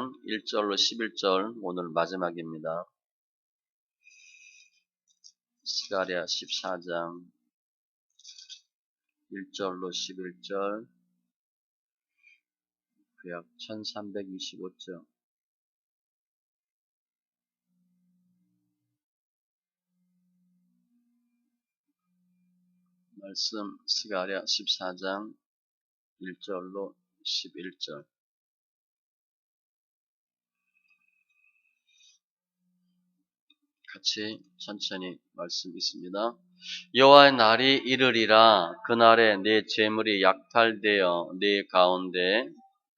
1절로 11절 오늘 마지막입니다. 스가랴 14장 1절로 11절 구약 1325쪽 말씀 스가랴 14장 1절로 11절 같이 천천히 말씀 있습니다. 여호와의 날이 이르리라. 그날에 네 재물이 약탈되어 네 가운데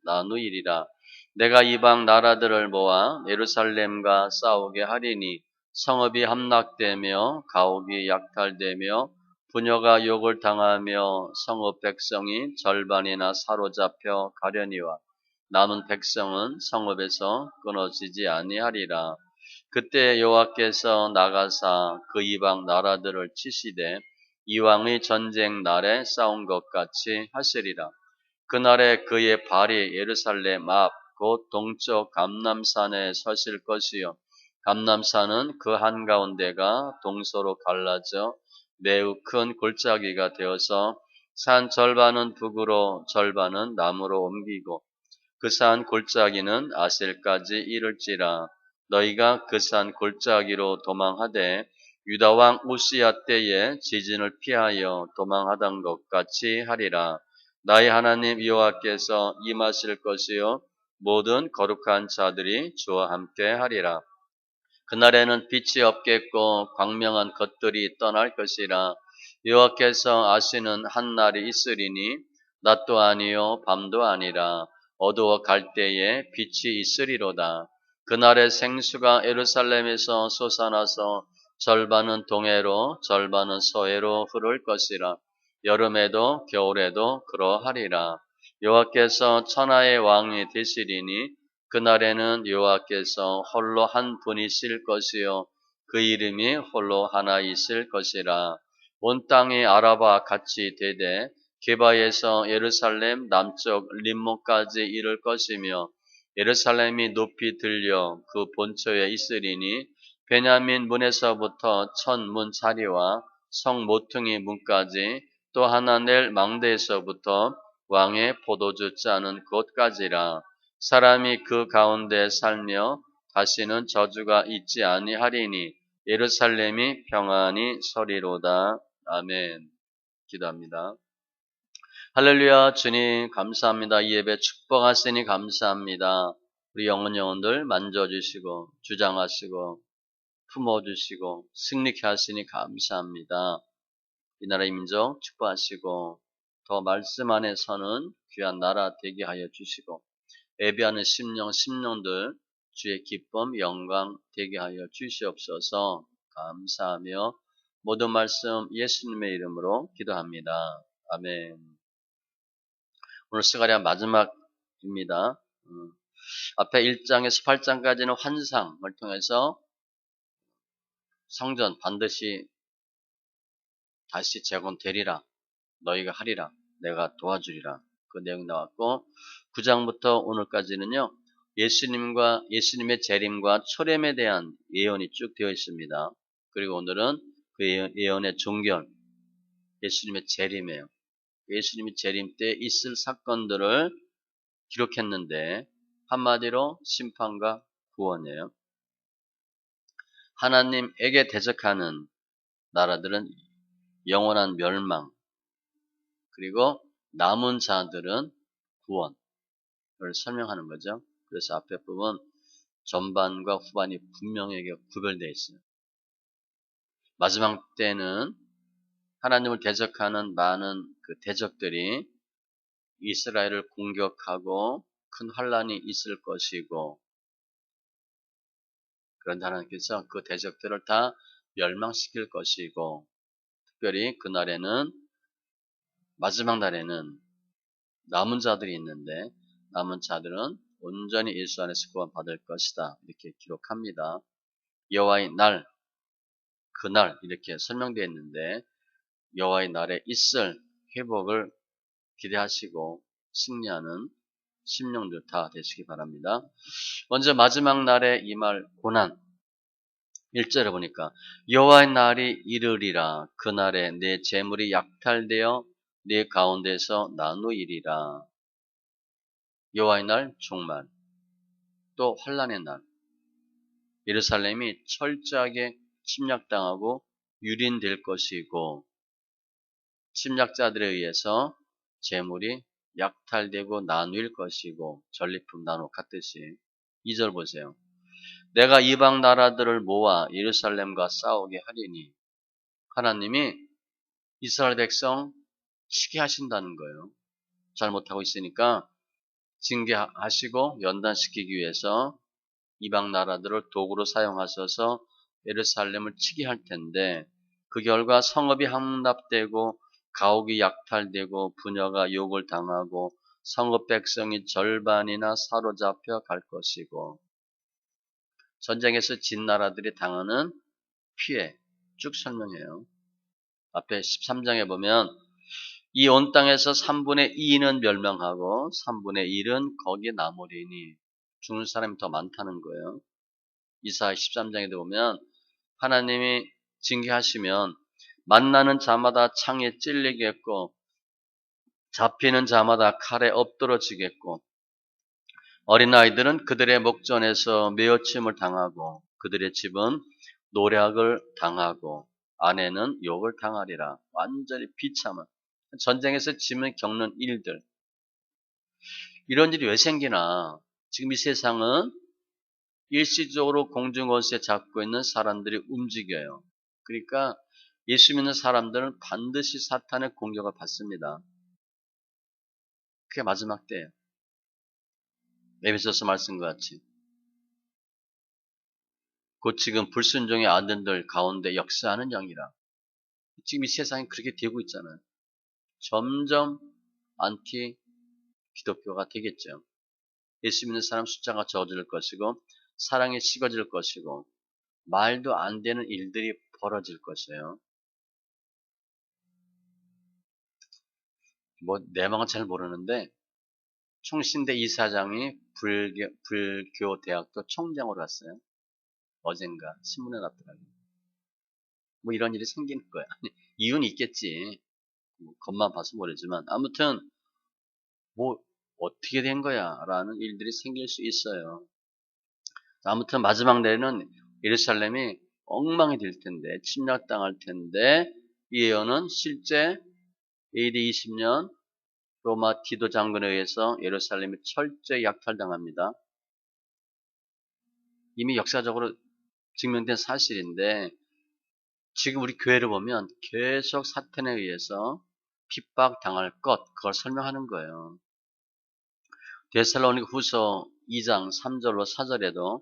나누이리라. 내가 이방 나라들을 모아 예루살렘과 싸우게 하리니 성읍이 함락되며 가옥이 약탈되며 부녀가 욕을 당하며 성읍 백성이 절반이나 사로잡혀 가려니와 남은 백성은 성읍에서 끊어지지 아니하리라. 그때 여호와께서 나가사 그 이방 나라들을 치시되 이왕의 전쟁 날에 싸운 것 같이 하시리라. 그날에 그의 발이 예루살렘 앞 곧 동쪽 감람산에 서실 것이요 감람산은 그 한가운데가 동서로 갈라져 매우 큰 골짜기가 되어서 산 절반은 북으로 절반은 남으로 옮기고 그 산 골짜기는 아셀까지 이를지라. 너희가 그 산 골짜기로 도망하되 유다 왕 우시야 때에 지진을 피하여 도망하던 것 같이 하리라. 나의 하나님 여호와께서 임하실 것이요 모든 거룩한 자들이 주와 함께 하리라. 그날에는 빛이 없겠고 광명한 것들이 떠날 것이라. 여호와께서 아시는 한 날이 있으리니 낮도 아니요 밤도 아니라 어두워 갈 때에 빛이 있으리로다. 그날에 생수가 예루살렘에서 솟아나서 절반은 동해로 절반은 서해로 흐를 것이라. 여름에도 겨울에도 그러하리라. 여호와께서 천하의 왕이 되시리니 그날에는 여호와께서 홀로 한 분이실 것이요 그 이름이 홀로 하나이실 것이라. 온 땅이 아라바 같이 되되 게바에서 예루살렘 남쪽 림몬까지 이를 것이며 예루살렘이 높이 들려 그 본처에 있으리니 베냐민 문에서부터 천문 자리와 성 모퉁이 문까지 또 하나 낼 망대에서부터 왕의 포도주 짜는 곳까지라. 사람이 그 가운데 살며 다시는 저주가 있지 아니하리니 예루살렘이 평안히 서리로다. 아멘. 기도합니다. 할렐루야. 주님 감사합니다. 이 예배 축복하시니 감사합니다. 우리 영혼들 만져주시고 주장하시고 품어주시고 승리케 하시니 감사합니다. 이 나라의 민족 축복하시고 더 말씀 안에 서는 귀한 나라 되게 하여 주시고 예배하는 심령들 주의 기쁨 영광 되게 하여 주시옵소서. 감사하며 모든 말씀 예수님의 이름으로 기도합니다. 아멘. 오늘 스가랴 마지막입니다. 앞에 1장에서 8장까지는 환상을 통해서 성전 반드시 다시 재건되리라. 너희가 하리라. 내가 도와주리라. 그 내용 나왔고 9장부터 오늘까지는요. 예수님의 재림과 초림에 대한 예언이 쭉 되어 있습니다. 그리고 오늘은 그 예언의 종결, 예수님의 재림이에요. 예수님이 재림 때 있을 사건들을 기록했는데 한마디로 심판과 구원이에요. 하나님에게 대적하는 나라들은 영원한 멸망, 그리고 남은 자들은 구원을 설명하는 거죠. 그래서 앞에 부분 전반과 후반이 분명하게 구별되어 있어요. 마지막 때는 하나님을 대적하는 많은 그 대적들이 이스라엘을 공격하고 큰 환란이 있을 것이고 그런데 하나님께서 그 대적들을 다 멸망시킬 것이고 특별히 그날에는 마지막 날에는 남은 자들이 있는데 남은 자들은 온전히 예수 안에서 구원받을 것이다. 이렇게 기록합니다. 여호와의 날, 그날 이렇게 설명되어 있는데 여호와의 날에 있을 회복을 기대하시고 승리하는 심령들 다 되시기 바랍니다. 먼저 마지막 날에 임할 고난 1절에 보니까 여호와의 날이 이르리라. 그날에 내 재물이 약탈되어 내 가운데서 나누이리라. 여호와의 날 종말, 또 환란의 날, 예루살렘이 철저하게 침략당하고 유린될 것이고 침략자들에 의해서 재물이 약탈되고 나누일 것이고 전리품 나눠 갖듯이 2절 보세요. 내가 이방 나라들을 모아 예루살렘과 싸우게 하리니 하나님이 이스라엘 백성 치게 하신다는 거예요. 잘못하고 있으니까 징계하시고 연단시키기 위해서 이방 나라들을 도구로 사용하셔서 예루살렘을 치게 할 텐데 그 결과 성읍이 함락되고 가옥이 약탈되고 부녀가 욕을 당하고 성읍 백성이 절반이나 사로잡혀 갈 것이고 전쟁에서 진 나라들이 당하는 피해 쭉 설명해요. 앞에 13장에 보면 이 온 땅에서 3분의 2는 멸망하고 3분의 1은 거기에 남으리니 죽는 사람이 더 많다는 거예요. 이사야 13장에도 보면 하나님이 징계하시면 만나는 자마다 창에 찔리겠고 잡히는 자마다 칼에 엎드러지겠고 어린아이들은 그들의 목전에서 메어침을 당하고 그들의 집은 노략을 당하고 아내는 욕을 당하리라. 완전히 비참한 전쟁에서 짐을 겪는 일들. 이런 일이 왜 생기나? 지금 이 세상은 일시적으로 공중권세 잡고 있는 사람들이 움직여요. 그러니까 예수 믿는 사람들은 반드시 사탄의 공격을 받습니다. 그게 마지막 때예요. 에베소서 말씀과 같이. 곧 지금 불순종의 아들들 가운데 역사하는 영이라. 지금 이 세상이 그렇게 되고 있잖아요. 점점 안티 기독교가 되겠죠. 예수 믿는 사람 숫자가 적어질 것이고 사랑이 식어질 것이고 말도 안 되는 일들이 벌어질 것이에요. 뭐 내막은 잘 모르는데 총신대 이사장이 불교 대학도 총장으로 갔어요. 어젠가 신문에 났더라고요. 뭐 이런 일이 생기는 거야. 이유는 있겠지. 뭐 겉만 봐서 모르지만 아무튼 뭐 어떻게 된 거야 라는 일들이 생길 수 있어요. 아무튼 마지막 날에는 예루살렘이 엉망이 될 텐데 침략당할 텐데 이 예언은 실제 AD 20년 로마 디도 장군에 의해서 예루살렘이 철저히 약탈당합니다. 이미 역사적으로 증명된 사실인데 지금 우리 교회를 보면 계속 사탄에 의해서 핍박당할 것 그걸 설명하는 거예요. 데살로니가 후서 2장 3절로 4절에도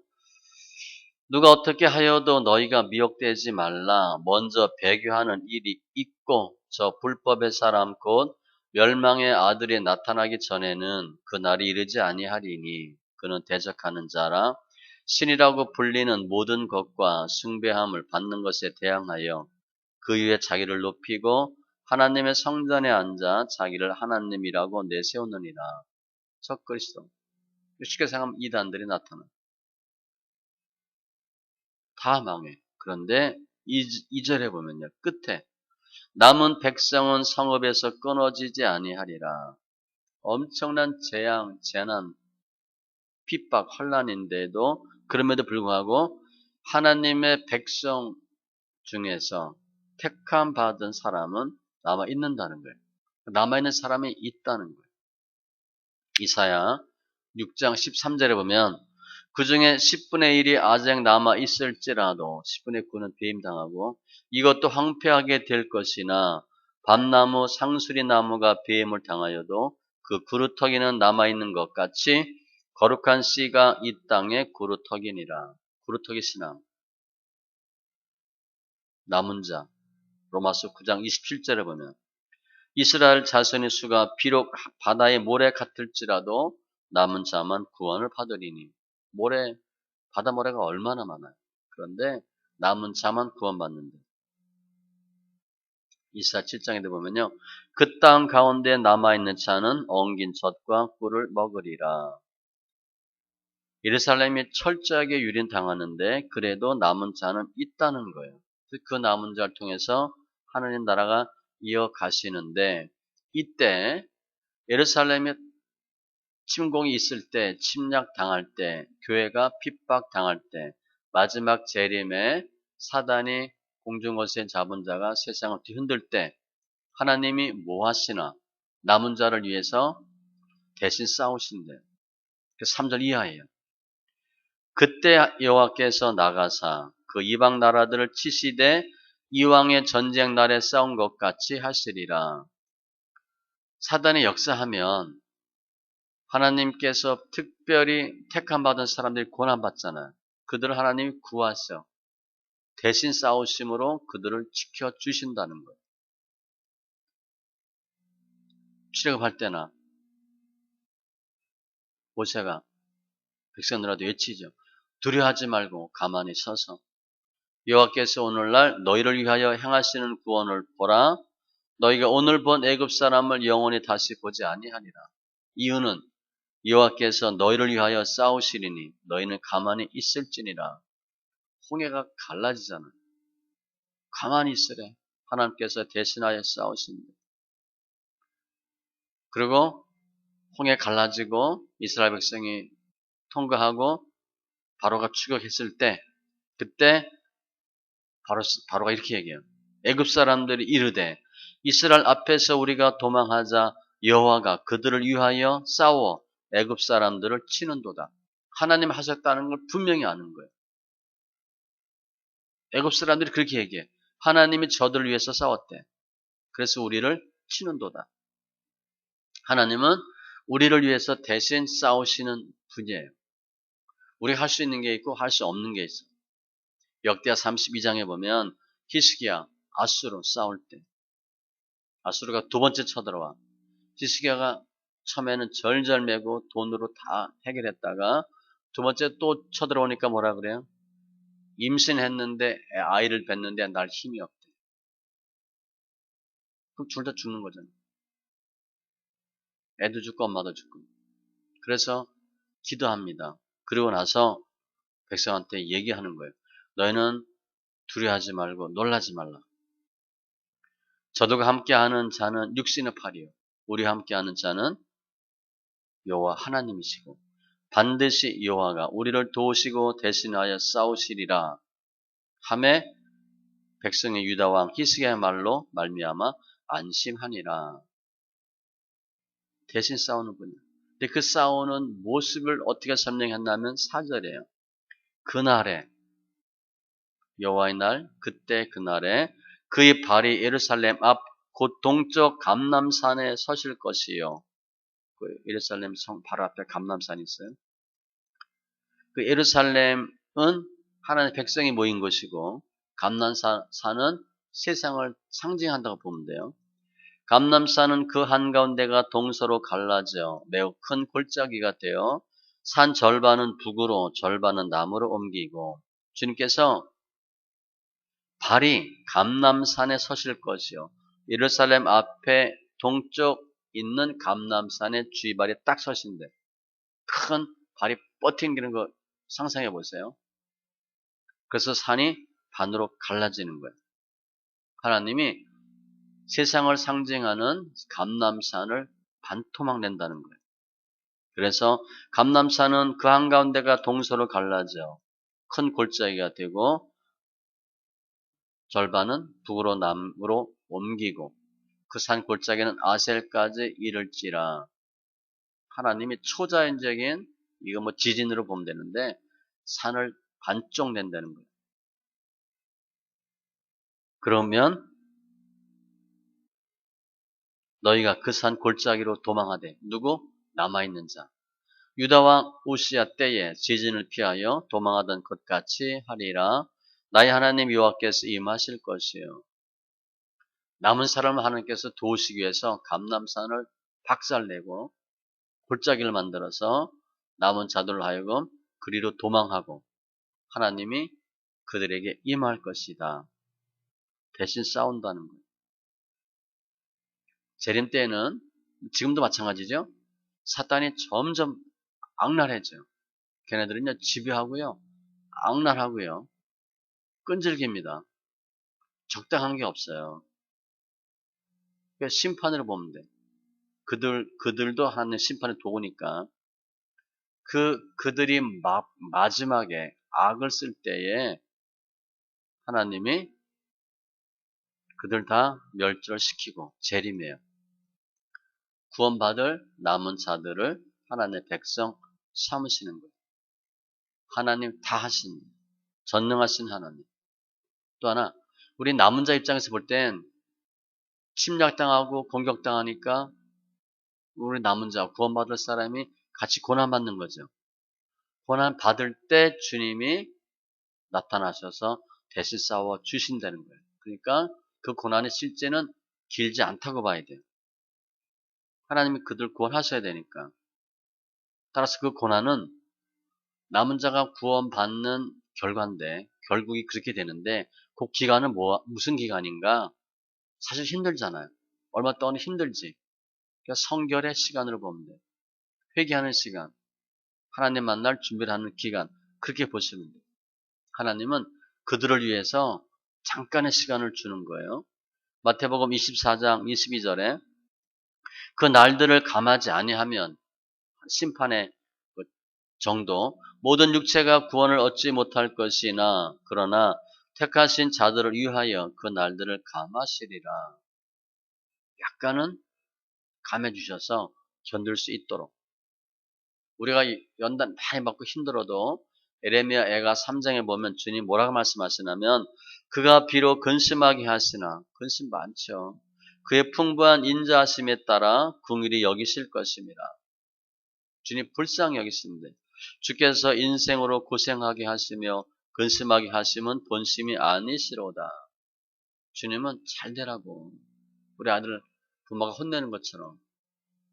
누가 어떻게 하여도 너희가 미혹되지 말라. 먼저 배교하는 일이 있고 저 불법의 사람 곧 멸망의 아들이 나타나기 전에는 그 날이 이르지 아니하리니 그는 대적하는 자라 신이라고 불리는 모든 것과 숭배함을 받는 것에 대항하여 그 위에 자기를 높이고 하나님의 성전에 앉아 자기를 하나님이라고 내세우느니라. 적그리스도. 쉽게 생각하면 이단들이 나타나. 다 망해. 그런데 2절에 보면요. 끝에 남은 백성은 성읍에서 끊어지지 아니하리라. 엄청난 재앙, 재난, 핍박, 환란인데도 그럼에도 불구하고 하나님의 백성 중에서 택함 받은 사람은 남아 있는다는 거예요. 남아 있는 사람이 있다는 거예요. 이사야 6장 13절에 보면 그 중에 10분의 1이 아직 남아 있을지라도 10분의 9는 배임당하고 이것도 황폐하게 될 것이나 밤나무 상수리 나무가 배임을 당하여도 그 구루터기는 남아 있는 것 같이 거룩한 씨가 이 땅에 구루터기니라. 구루터기 신앙. 남은 자. 로마서 9장 27절에 보면 이스라엘 자손의 수가 비록 바다의 모래 같을지라도 남은 자만 구원을 받으리니. 모래, 바다 모래가 얼마나 많아요. 그런데 남은 자만 구원받는다. 이사 7장에 보면요. 그 땅 가운데 남아있는 자는 엉긴 젖과 꿀을 먹으리라. 예루살렘이 철저하게 유린당하는데 그래도 남은 자는 있다는 거예요. 그 남은 자를 통해서 하나님 나라가 이어가시는데 이때 예루살렘에 침공이 있을 때, 침략 당할 때, 교회가 핍박 당할 때, 마지막 재림에 사단이 공중거세 잡은 자가 세상을 뒤흔들 때 하나님이 뭐 하시나? 남은 자를 위해서 대신 싸우신대. 3절 이하예요. 그때 여호와께서 나가사 그 이방 나라들을 치시되 이왕의 전쟁 날에 싸운 것 같이 하시리라. 사단이 역사하면 하나님께서 특별히 택함받은 사람들이 고난받잖아요. 그들을 하나님이 구하셔. 대신 싸우심으로 그들을 지켜주신다는 거예요. 출애굽할 때나 모세가 백성들한테 외치죠. 두려워하지 말고 가만히 서서 여호와께서 오늘날 너희를 위하여 행하시는 구원을 보라. 너희가 오늘 본 애굽 사람을 영원히 다시 보지 아니하리라. 이유는 여호와께서 너희를 위하여 싸우시리니 너희는 가만히 있을지니라. 홍해가 갈라지잖아요. 가만히 있으래. 하나님께서 대신하여 싸우신다. 그리고 홍해 갈라지고 이스라엘 백성이 통과하고 바로가 추격했을 때 그때 바로가 이렇게 얘기해요. 애굽 사람들이 이르되 이스라엘 앞에서 우리가 도망하자 여호와가 그들을 위하여 싸워 애굽 사람들을 치는도다. 하나님 하셨다는 걸 분명히 아는 거예요. 애굽 사람들이 그렇게 얘기해. 하나님이 저들을 위해서 싸웠대. 그래서 우리를 치는도다. 하나님은 우리를 위해서 대신 싸우시는 분이에요. 우리가 할 수 있는 게 있고 할 수 없는 게 있어요. 역대하 32장에 보면 히스기야 아수르 싸울 때 아수르가 두 번째 쳐들어와 히스기야가 처음에는 절절매고 돈으로 다 해결했다가 두 번째 또 쳐들어오니까 뭐라 그래요? 임신했는데 아이를 낳는데 날 힘이 없대. 그럼 둘 다 죽는 거잖아요. 애도 죽고 엄마도 죽고. 그래서 기도합니다. 그리고 나서 백성한테 얘기하는 거예요. 너희는 두려워하지 말고 놀라지 말라. 저들과 함께하는 자는 육신의 팔이요. 우리와 함께하는 자는 여호와 하나님이시고 반드시 여호와가 우리를 도우시고 대신하여 싸우시리라 하매 백성의 유다 왕 히스기야의 말로 말미암아 안심하니라. 대신 싸우는 분이에요. 근데 그 싸우는 모습을 어떻게 설명했냐면 4절이에요. 그날에 여호와의 날 그때 그날에 그의 발이 예루살렘 앞 곧 동쪽 감람산에 서실 것이요. 그 예루살렘 성 바로 앞에 감람산이 있어요. 그 예루살렘은 하나님의 백성이 모인 것이고 감람산은 세상을 상징한다고 보면 돼요. 감람산은 그 한가운데가 동서로 갈라져 매우 큰 골짜기가 되어 산 절반은 북으로 절반은 남으로 옮기고 주님께서 발이 감람산에 서실 것이요. 예루살렘 앞에 동쪽 있는 감람산에 주의 발이 딱 서신대. 큰 발이 뻗팅기는 거 상상해 보세요. 그래서 산이 반으로 갈라지는 거예요. 하나님이 세상을 상징하는 감람산을 반토막 낸다는 거예요. 그래서 감람산은 그 한가운데가 동서로 갈라져 큰 골짜기가 되고 절반은 북으로 남으로 옮기고 그 산 골짜기는 아셀까지 이를지라. 하나님이 초자연적인 이거 뭐 지진으로 보면 되는데 산을 반쪽 낸다는 거예요. 그러면 너희가 그 산 골짜기로 도망하되 누구? 남아있는 자. 유다왕 우시야 때에 지진을 피하여 도망하던 것 같이 하리라. 나의 하나님 여호와께서 임하실 것이요. 남은 사람을 하나님께서 도우시기 위해서 감람산을 박살내고 골짜기를 만들어서 남은 자들로 하여금 그리로 도망하고 하나님이 그들에게 임할 것이다. 대신 싸운다는 거예요. 재림 때에는 지금도 마찬가지죠. 사탄이 점점 악랄해져요. 걔네들은요, 지배하고요, 악랄하고요, 끈질깁니다. 적당한 게 없어요. 그러니까 심판으로 보면 돼. 그들도 하나님의 심판의 도구니까, 그들이 마지막에 악을 쓸 때에 하나님이 그들 다 멸절을 시키고 재림해요. 구원받을 남은 자들을 하나님의 백성 삼으시는 거예요. 하나님 다 하신, 전능하신 하나님. 또 하나, 우리 남은 자 입장에서 볼 땐 침략당하고 공격당하니까 우리 남은 자, 구원받을 사람이 같이 고난받는 거죠. 고난받을 때 주님이 나타나셔서 대신 싸워 주신다는 거예요. 그러니까 그 고난의 실제는 길지 않다고 봐야 돼요. 하나님이 그들 구원하셔야 되니까. 따라서 그 고난은 남은 자가 구원받는 결과인데, 결국이 그렇게 되는데, 그 기간은 무슨 기간인가? 사실 힘들잖아요. 얼마 동안 힘들지. 그러니까 성결의 시간으로 보면 돼요. 회개하는 시간, 하나님 만날 준비를 하는 기간, 그렇게 보시면 돼요. 하나님은 그들을 위해서 잠깐의 시간을 주는 거예요. 마태복음 24장 22절에 그 날들을 감하지 아니하면 심판의 그 정도, 모든 육체가 구원을 얻지 못할 것이나 그러나 택하신 자들을 위하여 그 날들을 감하시리라. 약간은 감해 주셔서 견딜 수 있도록. 우리가 연단 많이 받고 힘들어도 에레미야 애가 3장에 보면 주님 뭐라고 말씀하시냐면 그가 비록 근심하게 하시나, 근심 많죠. 그의 풍부한 인자하심에 따라 긍휼히 여기실 것입니다. 주님 불쌍히 여기시는데 주께서 인생으로 고생하게 하시며 근심하게 하심은 본심이 아니시로다. 주님은 잘 되라고. 우리 아들 부모가 혼내는 것처럼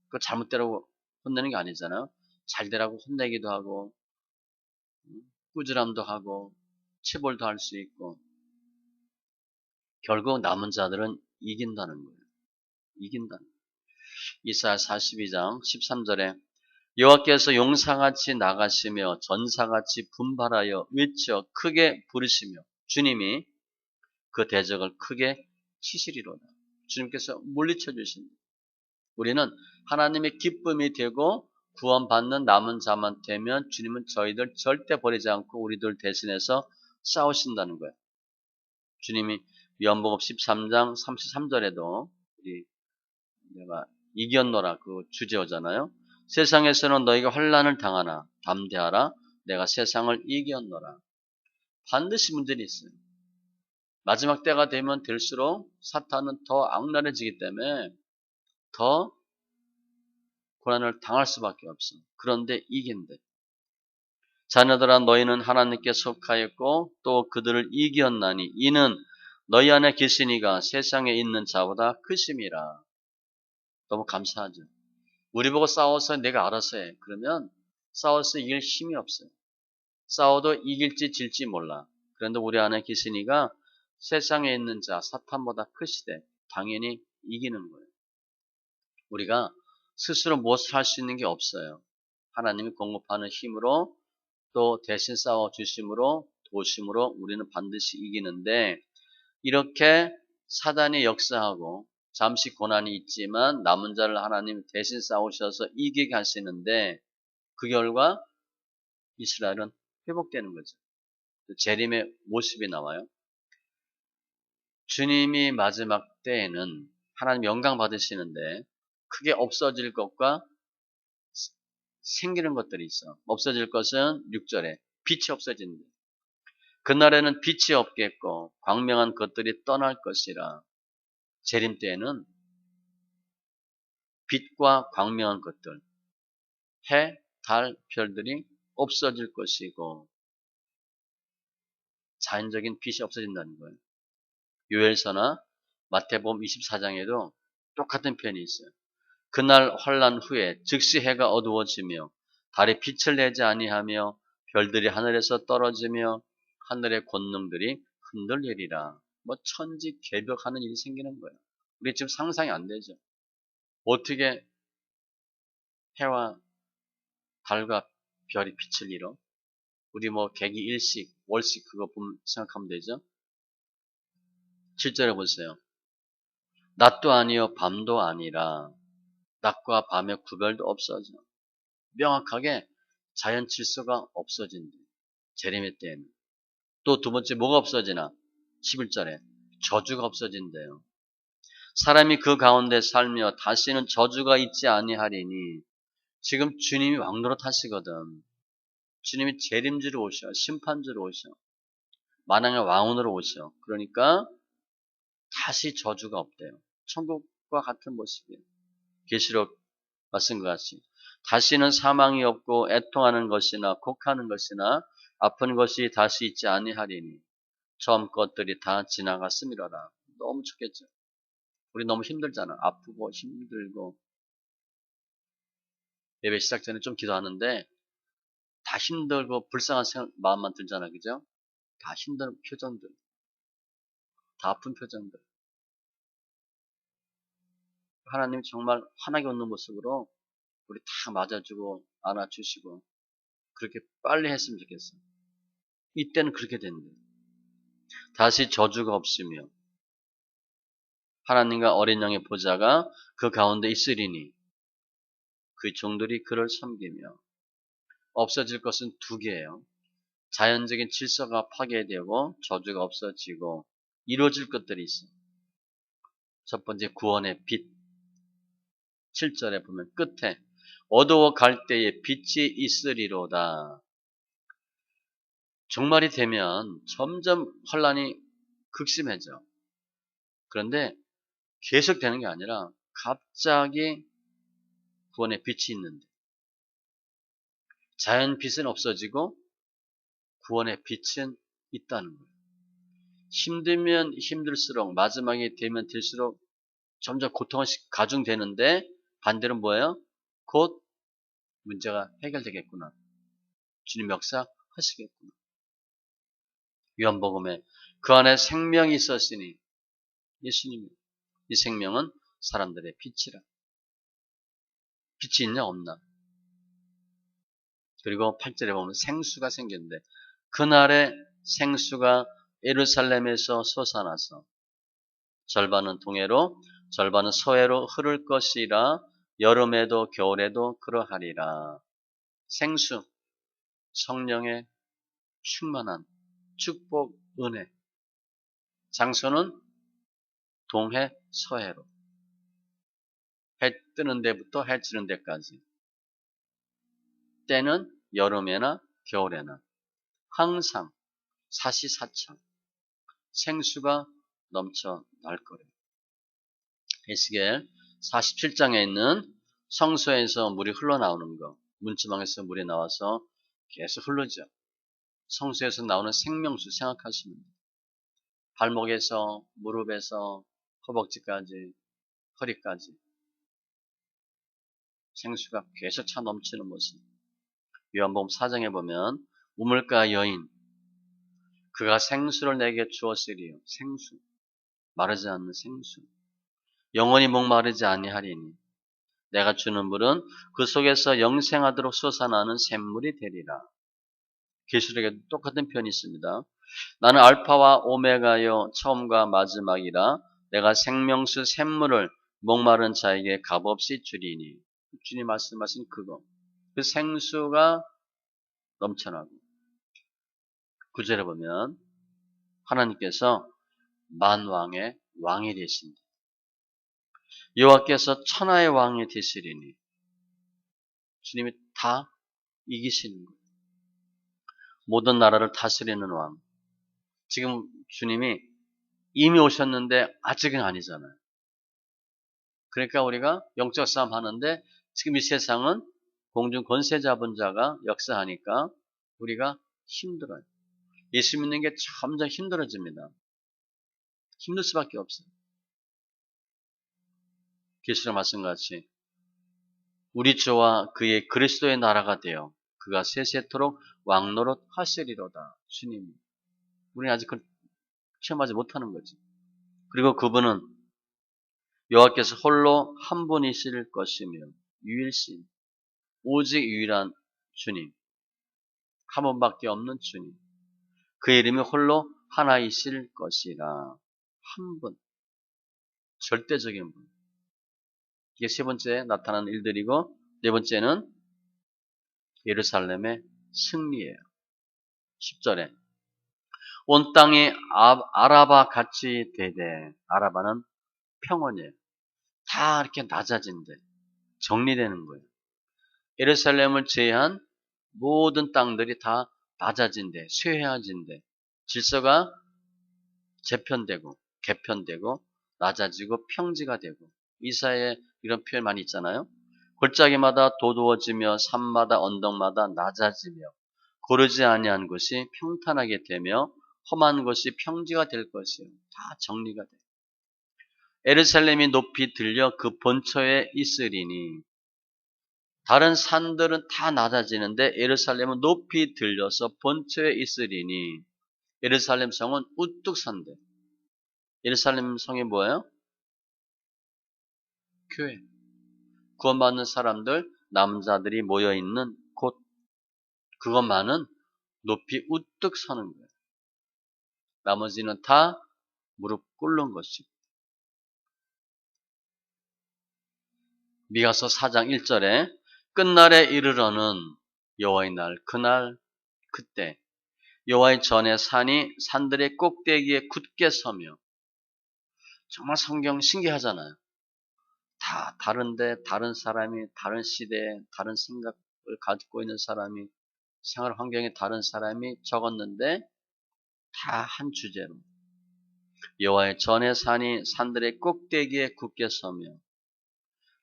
그 잘못되라고 혼내는 게 아니잖아요. 잘 되라고 혼내기도 하고 꾸지람도 하고 체벌도 할 수 있고 결국 남은 자들은 이긴다는 거예요. 이긴다는 거예요. 이사야 42장 13절에 여호와께서 용사같이 나가시며 전사같이 분발하여 외쳐 크게 부르시며 주님이 그 대적을 크게 치시리로다. 주님께서 물리쳐 주십니다. 우리는 하나님의 기쁨이 되고 구원받는 남은 자만 되면 주님은 저희들 절대 버리지 않고 우리들 대신해서 싸우신다는 거예요. 주님이 요한복음 13장 33절에도 우리 내가 이겼노라 그 주제어잖아요. 세상에서는 너희가 환난을 당하나 담대하라 내가 세상을 이겼노라. 반드시 문제는 있어요. 마지막 때가 되면 될수록 사탄은 더 악랄해지기 때문에 더 고난을 당할 수밖에 없어. 그런데 이긴대. 자녀들아 너희는 하나님께 속하였고 또 그들을 이겼나니 이는 너희 안에 계시니가 세상에 있는 자보다 크심이라. 너무 감사하죠. 우리 보고 싸워서 내가 알아서 해. 그러면 싸워서 이길 힘이 없어요. 싸워도 이길지 질지 몰라. 그런데 우리 안에 계시니가 세상에 있는 자 사탄보다 크시되 당연히 이기는 거예요. 우리가 스스로 무엇을 할 수 있는 게 없어요. 하나님이 공급하는 힘으로 또 대신 싸워 주심으로 도심으로 우리는 반드시 이기는데 이렇게 사단이 역사하고 잠시 고난이 있지만 남은 자를 하나님 대신 싸우셔서 이기게 하시는데 그 결과 이스라엘은 회복되는 거죠. 재림의 모습이 나와요. 주님이 마지막 때에는 하나님 영광 받으시는데 크게 없어질 것과 생기는 것들이 있어. 없어질 것은 6절에 빛이 없어진다. 그날에는 빛이 없겠고 광명한 것들이 떠날 것이라. 재림 때에는 빛과 광명한 것들, 해, 달, 별들이 없어질 것이고 자연적인 빛이 없어진다는 거예요. 요엘서나 마태복음 24장에도 똑같은 표현이 있어요. 그날 환난 후에 즉시 해가 어두워지며 달이 빛을 내지 아니하며 별들이 하늘에서 떨어지며 하늘의 권능들이 흔들리리라. 뭐 천지 개벽하는 일이 생기는 거예요. 우리 지금 상상이 안 되죠. 어떻게 해와 달과 별이 빛을 잃어? 우리 뭐 개기 일식, 월식 그거 생각하면 되죠? 7절에 보세요. 낮도 아니요 밤도 아니라 낮과 밤의 구별도 없어져. 명확하게 자연 질서가 없어진대. 제레미 때에는. 또 두 번째 뭐가 없어지나? 11절에 저주가 없어진대요. 사람이 그 가운데 살며 다시는 저주가 있지 아니하리니 지금 주님이 왕노릇 하시거든. 주님이 재림주로 오셔. 심판주로 오셔. 만왕의 왕으로 오셔. 그러니까 다시 저주가 없대요. 천국과 같은 모습이에요. 계시록 말씀과 같이 다시는 사망이 없고 애통하는 것이나 곡하는 것이나 아픈 것이 다시 있지 아니하리니 처음 것들이 다 지나갔음이로라. 너무 좋겠죠. 우리 너무 힘들잖아. 아프고 힘들고 예배 시작 전에 좀 기도하는데 다 힘들고 불쌍한 마음만 들잖아. 그죠? 다 힘든 표정들, 다 아픈 표정들. 하나님이 정말 환하게 웃는 모습으로 우리 다 맞아주고 안아주시고 그렇게 빨리 했으면 좋겠어. 이때는 그렇게 된대. 다시 저주가 없으며 하나님과 어린 양의 보좌가 그 가운데 있으리니 그 종들이 그를 섬기며 없어질 것은 두 개예요. 자연적인 질서가 파괴되고 저주가 없어지고 이루어질 것들이 있어. 첫 번째 구원의 빛. 7절에 보면 끝에 어두워 갈 때에 빛이 있으리로다. 종말이 되면 점점 혼란이 극심해져. 그런데 계속 되는 게 아니라 갑자기 구원의 빛이 있는데 자연 빛은 없어지고 구원의 빛은 있다는 거예요. 힘들면 힘들수록 마지막에 되면 될수록 점점 고통은 가중되는데 반대로 뭐예요? 곧 문제가 해결되겠구나. 주님 역사 하시겠구나. 요한복음에 그 안에 생명이 있었으니 예수님이 이 생명은 사람들의 빛이라. 빛이 있냐 없나? 그리고 8절에 보면 생수가 생겼는데 그날에 생수가 예루살렘에서 솟아나서 절반은 동해로 절반은 서해로 흐를 것이라 여름에도 겨울에도 그러하리라. 생수, 성령의 충만한 축복, 은혜. 장소는 동해, 서해로. 해 뜨는 데부터 해 지는 데까지. 때는 여름에나 겨울에나 항상 사시사철 생수가 넘쳐 날 거래요. 에스겔 47장에 있는 성소에서 물이 흘러나오는 거, 문지방에서 물이 나와서 계속 흐르죠. 성소에서 나오는 생명수 생각하시면 돼요. 발목에서 무릎에서 허벅지까지 허리까지 생수가 계속 차 넘치는 모습. 요한복음 4장에 보면 우물가 여인 그가 생수를 내게 주었으리요. 생수. 마르지 않는 생수. 영원히 목마르지 아니하리니 내가 주는 물은 그 속에서 영생하도록 솟아나는 샘물이 되리라. 계시록에도 똑같은 표현이 있습니다. 나는 알파와 오메가요 처음과 마지막이라 내가 생명수 샘물을 목마른 자에게 값없이 주리니. 주님 말씀하신 그거. 그 생수가 넘쳐나고 9절에 보면 하나님께서 만왕의 왕이 되신다. 여호와께서 천하의 왕이 되시리니 주님이 다 이기시는 거예요. 모든 나라를 다스리는 왕. 지금 주님이 이미 오셨는데 아직은 아니잖아요. 그러니까 우리가 영적 싸움 하는데 지금 이 세상은 공중 권세 잡은 자가 역사하니까 우리가 힘들어요. 예수 믿는 게 점점 힘들어집니다. 힘들 수밖에 없어요. 계시록 말씀같이 우리 주와 그의 그리스도의 나라가 되어 그가 세세토록 왕노릇 하시리로다. 주님이. 우리는 아직 그걸 체험하지 못하는 거지. 그리고 그분은 여호와께서 홀로 한 분이실 것이며 유일신, 오직 유일한 주님, 한 분밖에 없는 주님, 그 이름이 홀로 하나이실 것이라. 한 분, 절대적인 분. 이게 세 번째 나타나는 일들이고, 네 번째는 예루살렘의 승리예요. 10절에 온 땅이 아라바 같이 되되, 아라바는 평원이에요. 다 이렇게 낮아진대. 정리되는 거예요. 예루살렘을 제외한 모든 땅들이 다 낮아진대, 쇠해진대. 질서가 재편되고 개편되고 낮아지고 평지가 되고, 이사야에 이런 표현 많이 있잖아요. 골짜기마다 도두어지며 산마다 언덕마다 낮아지며 고르지 아니한 곳이 평탄하게 되며 험한 곳이 평지가 될 것이요. 다 정리가 돼. 예루살렘이 높이 들려 그 본처에 있으리니, 다른 산들은 다 낮아지는데 예루살렘은 높이 들려서 본처에 있으리니, 예루살렘 성은 우뚝 선대. 예루살렘 성이 뭐예요? 교회. 구원받는 사람들, 남자들이 모여있는 곳. 그것만은 높이 우뚝 서는 거예요. 나머지는 다 무릎 꿇는 것이고. 미가서 4장 1절에 끝날에 이르러는 여호와의 날, 그날 그때 여호와의 전에 산이 산들의 꼭대기에 굳게 서며. 정말 성경 신기하잖아요. 다 다른데 다른 사람이, 다른 시대에 다른 생각을 가지고 있는 사람이, 생활 환경이 다른 사람이 적었는데 다 한 주제로 여호와의 전에 산이 산들의 꼭대기에 굳게 서며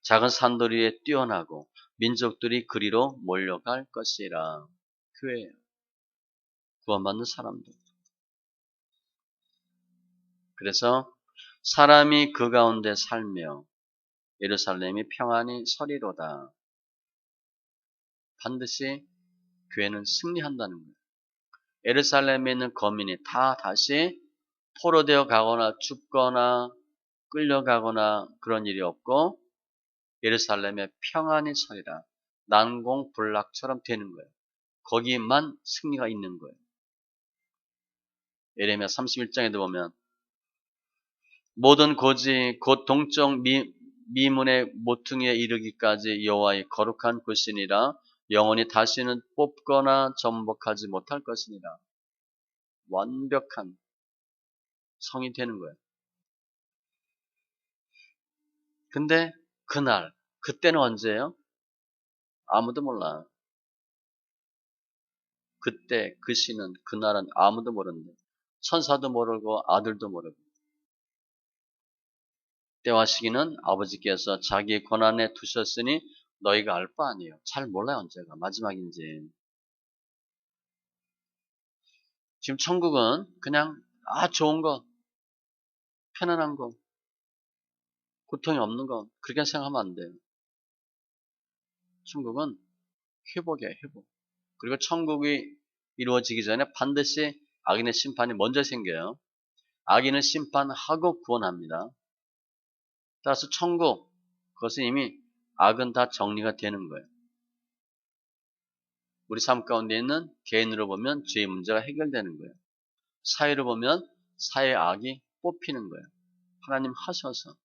작은 산들 위에 뛰어나고 민족들이 그리로 몰려갈 것이라. 교회예요. 구원받는 사람들. 그래서 사람이 그 가운데 살며 예루살렘이 평안히 서리로다. 반드시 교회는 승리한다는 거예요. 예루살렘에 있는 거민이 다 다시 포로되어 가거나 죽거나 끌려가거나 그런 일이 없고, 예루살렘에 평안히 서리라. 난공불락처럼 되는 거예요. 거기만 승리가 있는 거예요. 예레미야 31장에도 보면 모든 고지 곧 동쪽 미문의 모퉁이에 이르기까지 여호와의 거룩한 곳이니라. 영원히 다시는 뽑거나 전복하지 못할 것이니라. 완벽한 성이 되는 거예요. 근데 그날, 그때는 언제예요? 아무도 몰라. 그때, 그 시는, 그날은 아무도 모르는데, 천사도 모르고 아들도 모르고. 때와 시기는 아버지께서 자기 권한에 두셨으니 너희가 알 바 아니에요. 잘 몰라요, 언제가 마지막인지. 지금 천국은 그냥 좋은 거, 편안한 거, 고통이 없는 거, 그렇게 생각하면 안 돼요. 천국은 회복이에요, 회복. 그리고 천국이 이루어지기 전에 반드시 악인의 심판이 먼저 생겨요. 악인은 심판하고 구원합니다. 따라서 천국, 그것은 이미 악은 다 정리가 되는 거예요. 우리 삶 가운데 있는 개인으로 보면 죄의 문제가 해결되는 거예요. 사회로 보면 사회 악이 뽑히는 거예요. 하나님 하셔서.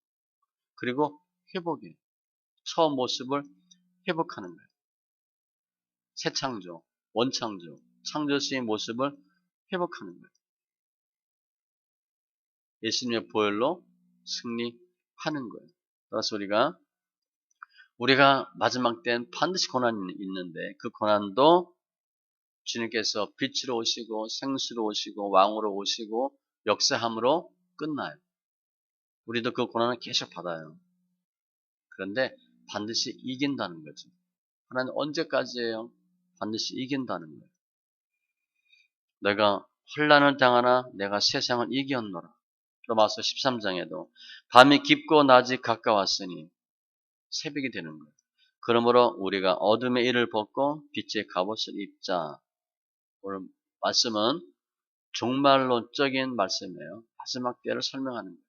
그리고 회복이에요. 처음 모습을 회복하는 거예요. 새 창조, 원창조, 창조주의 모습을 회복하는 거예요. 예수님의 보혈로 승리하는 거예요. 그래서 우리가 마지막 때는 반드시 고난이 있는데, 그 고난도 주님께서 빛으로 오시고 생수로 오시고 왕으로 오시고 역사함으로 끝나요. 우리도 그 고난을 계속 받아요. 그런데 반드시 이긴다는 거죠. 하나님 언제까지예요? 반드시 이긴다는 거예요. 내가 혼란을 당하나 내가 세상을 이겼노라. 로마서 13장에도 밤이 깊고 낮이 가까웠으니 새벽이 되는 거예요. 그러므로 우리가 어둠의 일을 벗고 빛의 갑옷을 입자. 오늘 말씀은 종말론적인 말씀이에요. 마지막 때를 설명하는 거예요.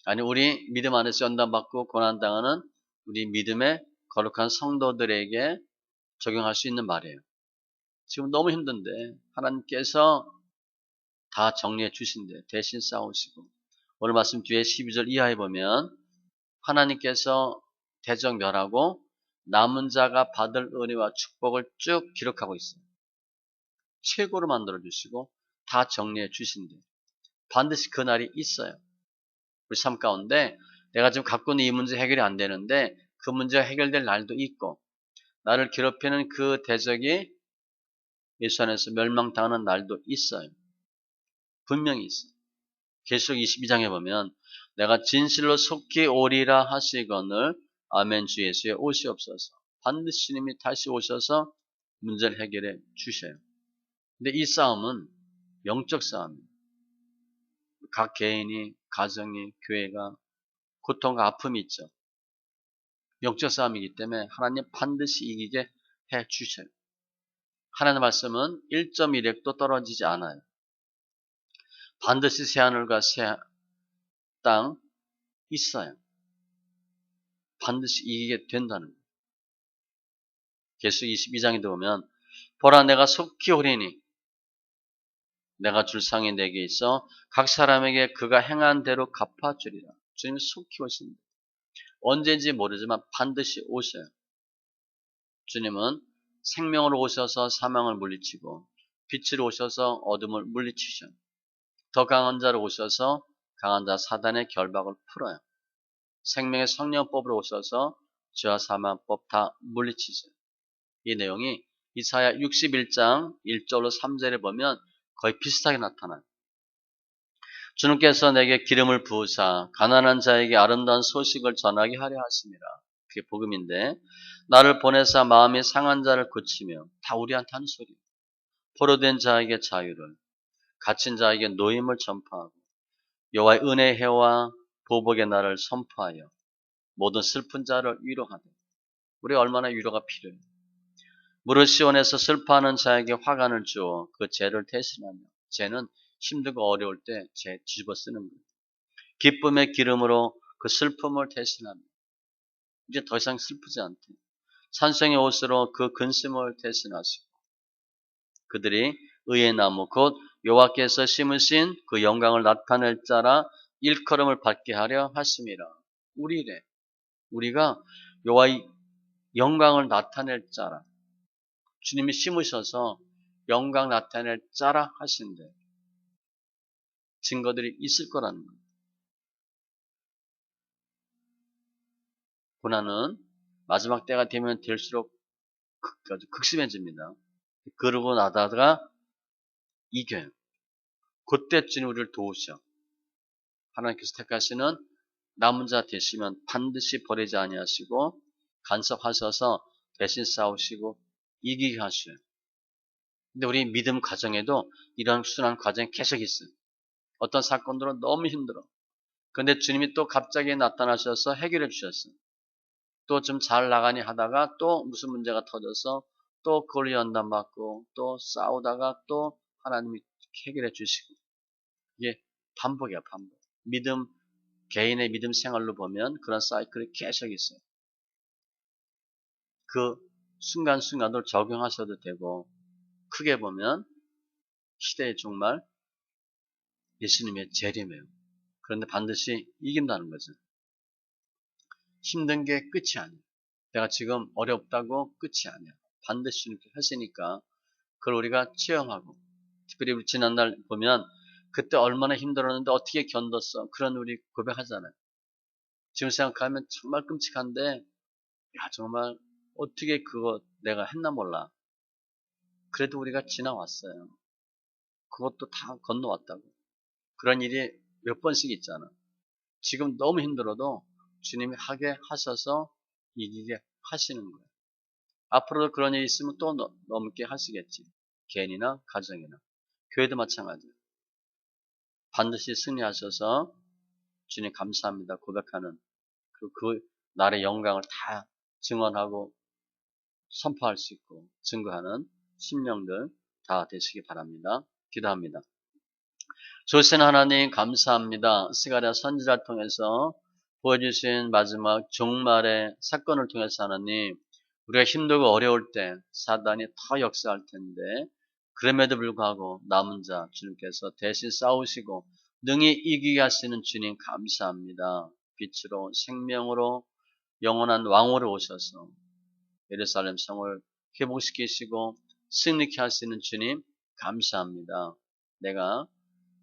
아니 우리 믿음 안에서 연단받고 고난당하는 우리 믿음의 거룩한 성도들에게 적용할 수 있는 말이에요. 지금 너무 힘든데 하나님께서 다 정리해 주신대. 대신 싸우시고. 오늘 말씀 뒤에 12절 이하에 보면 하나님께서 대적멸하고 남은 자가 받을 은혜와 축복을 쭉 기록하고 있어요. 최고로 만들어 주시고 다 정리해 주신대. 반드시 그 날이 있어요. 우리 삶 가운데 내가 지금 갖고 있는 이 문제 해결이 안 되는데 그 문제가 해결될 날도 있고 나를 괴롭히는 그 대적이 예수 안에서 멸망당하는 날도 있어요. 분명히 있어요. 계시록 22장에 보면 내가 진실로 속히 오리라 하시거늘 아멘 주 예수의 오시옵소서. 반드시 주님이 다시 오셔서 문제를 해결해 주셔요. 근데 이 싸움은 영적 싸움이에요. 각 개인이, 가정이, 교회가 고통과 아픔이 있죠. 영적 싸움이기 때문에 하나님 반드시 이기게 해 주셔요. 하나님의 말씀은 1.1핵도 떨어지지 않아요. 반드시 새하늘과 새 땅 있어요. 반드시 이기게 된다는 거예요. 계시록 22장에도 보면 보라 내가 속히 오리니 내가 줄 상이 내게 있어 각 사람에게 그가 행한 대로 갚아주리라. 주님이 속히 오신다. 언제인지 모르지만 반드시 오셔요. 주님은 생명으로 오셔서 사망을 물리치고 빛으로 오셔서 어둠을 물리치셔. 더 강한 자로 오셔서 강한 자 사단의 결박을 풀어요. 생명의 성령법으로 오셔서 죄와 사망법 다 물리치세요. 이 내용이 이사야 61장 1절로 3절에 보면 거의 비슷하게 나타나요. 주님께서 내게 기름을 부으사 가난한 자에게 아름다운 소식을 전하게 하려 하심이라. 그게 복음인데 나를 보내사 마음이 상한 자를 고치며 다 우리한테 하는 소리. 포로된 자에게 자유를 갇힌 자에게 노임을 전파하고 여호와의 은혜의 해와 보복의 날을 선포하여 모든 슬픈 자를 위로하되 우리 얼마나 위로가 필요해요. 무릇 시온에서 슬퍼하는 자에게 화관을 주어 그 죄를 대신하며 죄는 힘들고 어려울 때 죄 뒤집어 쓰는 거예요. 기쁨의 기름으로 그 슬픔을 대신하며 이제 더 이상 슬프지 않대. 찬송의 옷으로 그 근심을 대신하시고 그들이 의의 나무 곧 여호와께서 심으신 그 영광을 나타낼 자라 일컬음을 받게 하려 하심이라. 우리가 여호와의 영광을 나타낼 자라. 주님이 심으셔서 영광 나타낼 자라 하신대. 증거들이 있을 거라는 거예요. 고난은 마지막 때가 되면 될수록 아주 극심해집니다. 그러고 나다가 이겨요. 그때쯤 우리를 도우셔. 하나님께서 택하시는 남은 자 되시면 반드시 버리지 아니하시고 간섭하셔서 대신 싸우시고 이기게 하셔요. 근데 우리 믿음 과정에도 이런 순환 과정이 계속 있어요. 어떤 사건들은 너무 힘들어. 근데 주님이 또 갑자기 나타나셔서 해결해 주셨어요. 또 좀 잘 나가니 하다가 또 무슨 문제가 터져서 또 그걸 연단받고 또 싸우다가 또 하나님이 해결해 주시고 이게 반복이야 반복. 개인의 믿음 생활로 보면 그런 사이클이 계속 있어요. 그 순간순간을 적용하셔도 되고 크게 보면 시대의 종말 예수님의 재림이에요. 그런데 반드시 이긴다는 거죠. 힘든 게 끝이 아니에요. 내가 지금 어렵다고 끝이 아니야. 반드시 이렇게 하시니까 그걸 우리가 체험하고 특별히 우리 지난날 보면 그때 얼마나 힘들었는데 어떻게 견뎠어. 그런 우리 고백하잖아요. 지금 생각하면 정말 끔찍한데 야 정말 어떻게 그거 내가 했나 몰라. 그래도 우리가 지나왔어요. 그것도 다 건너왔다고. 그런 일이 몇 번씩 있잖아. 지금 너무 힘들어도 주님이 하게 하셔서 이기게 하시는 거예요. 앞으로도 그런 일이 있으면 또 넘게 하시겠지. 개인이나 가정이나. 교회도 마찬가지예요. 반드시 승리하셔서 주님 감사합니다 고백하는 그 날의 영광을 다 증언하고 선포할 수 있고 증거하는 심령들 다 되시기 바랍니다. 기도합니다. 좋으신 하나님 감사합니다. 스가랴 선지자를 통해서 보여주신 마지막 종말의 사건을 통해서 하나님, 우리가 힘들고 어려울 때 사단이 더 역사할 텐데 그럼에도 불구하고 남은 자 주님께서 대신 싸우시고 능히 이기게 하시는 주님 감사합니다. 빛으로 생명으로 영원한 왕으로 오셔서 예루살렘 성을 회복시키시고 승리케 하시는 주님 감사합니다. 내가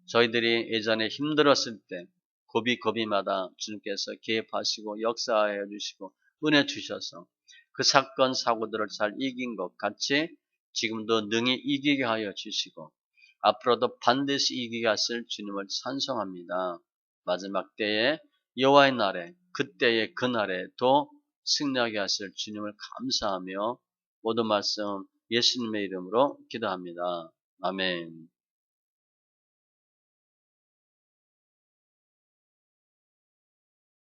저희들이 예전에 힘들었을 때 고비고비마다 주님께서 개입하시고 역사하여 주시고 은혜 주셔서 그 사건 사고들을 잘 이긴 것 같이 지금도 능히 이기게 하여 주시고 앞으로도 반드시 이기게 하실 주님을 찬송합니다. 마지막 때에 여호와의 날에 그때의 그날에 또 승리하게 하실 주님을 감사하며 모든 말씀 예수님의 이름으로 기도합니다. 아멘.